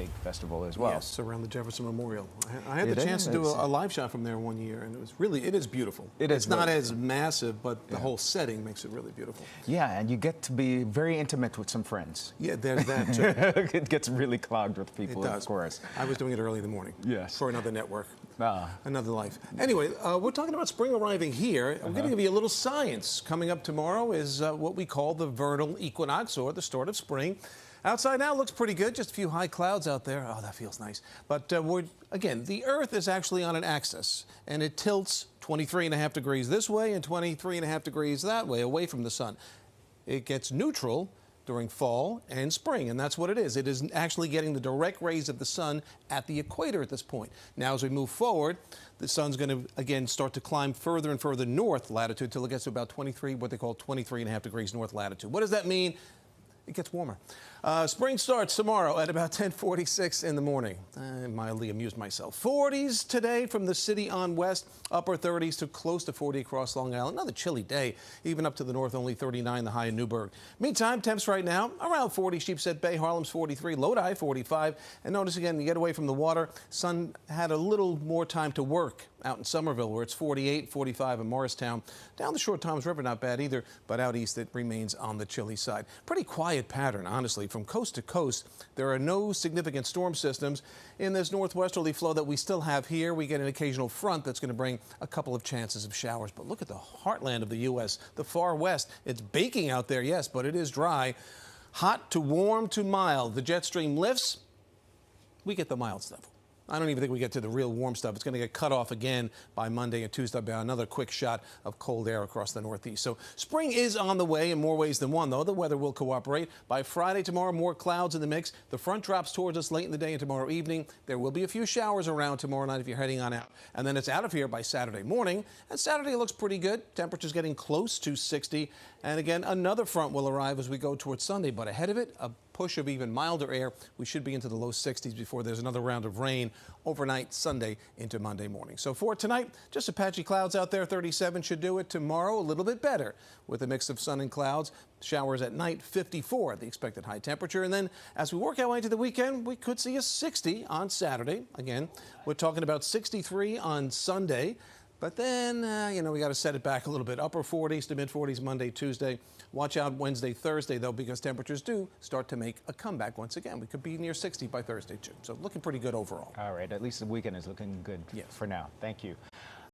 big festival as well. Yes, around the Jefferson Memorial. I had It the chance is. to do a live shot from there one year, and it is beautiful. It's not really- as massive, but the whole setting makes it really beautiful. Yeah, and you get to be very intimate with some friends. Yeah, there's that too. It gets really clogged with It people, does. of course. I was doing it early in the morning. Yes. For another network. Ah. Another life. Anyway, we're talking about spring arriving here. I'm going to give you a little science. Coming up tomorrow is what we call the vernal equinox, or the start of spring. Outside now looks pretty good. Just a few high clouds out there. Oh, that feels nice. But again, the Earth is actually on an axis, and it tilts 23.5 degrees this way and 23.5 degrees that way, away from the sun. It gets neutral during fall and spring, and that's what it is. It is actually getting the direct rays of the sun at the equator at this point. Now, as we move forward, the sun's going to, again, start to climb further and further north latitude until it gets to about 23, what they call 23.5 degrees north latitude. What does that mean? It gets warmer. Spring starts tomorrow at about 10:46 in the morning. I mildly amused myself. 40s today from the city on west, upper 30s to close to 40 across Long Island. Another chilly day, even up to the north, only 39, the high in Newburgh. Meantime, temps right now around 40, Sheepshead Bay, Harlem's 43, Lodi 45. And notice again, you get away from the water, sun had a little more time to work out in Somerville, where it's 48, 45 in Morristown. Down the shore Toms River, not bad either, but out east it remains on the chilly side. Pretty quiet pattern, honestly, from coast to coast. There are no significant storm systems in this northwesterly flow that we still have here. We get an occasional front that's going to bring a couple of chances of showers. But look at the heartland of the U.S., the far west. It's baking out there, yes, but it is dry. Hot to warm to mild. The jet stream lifts. We get the mild stuff. I don't even think we get to the real warm stuff. It's going to get cut off again by Monday and Tuesday by another quick shot of cold air across the Northeast. So spring is on the way in more ways than one, though. The weather will cooperate. By Friday tomorrow, more clouds in the mix. The front drops towards us late in the day and tomorrow evening. There will be a few showers around tomorrow night if you're heading on out. And then it's out of here by Saturday morning. And Saturday looks pretty good. Temperatures getting close to 60. And again, another front will arrive as we go towards Sunday. But ahead of it, a push of even milder air. We should be into the low 60s before there's another round of rain overnight Sunday into Monday morning. So for tonight, just a patchy clouds out there. 37 should do it. Tomorrow, a little bit better with a mix of sun and clouds. Showers at night, 54, the expected high temperature. And then as we work our way into the weekend, we could see a 60 on Saturday. Again, we're talking about 63 on Sunday. But then, we got to set it back a little bit. Upper 40s to mid 40s Monday, Tuesday. Watch out Wednesday, Thursday, though, because temperatures do start to make a comeback once again. We could be near 60 by Thursday, too. So looking pretty good overall. All right. At least the weekend is looking good for now. Thank you.